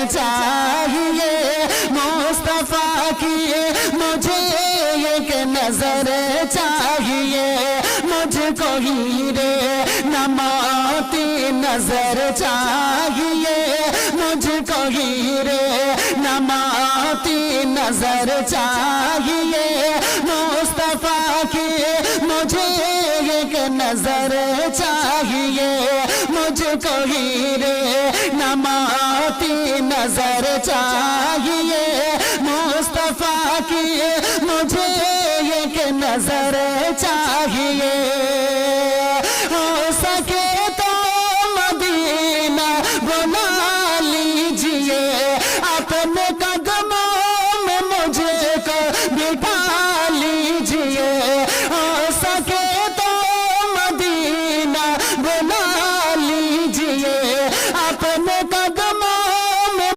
चाहिए, मुस्तफा की मुझे एक नजर चाहिए, मुझको हीरे नमाती नजर चाहिए, मुझको हीरे नमाती नजर चाहिए, मुस्तफा की मुझे एक नजर चाहिए, मुझको हीरे नमाती नजर चाहिए, मुस्तफा की मुझे एक नजर चाहिए। हो सके तो मदीना बुला लीजिए, अपने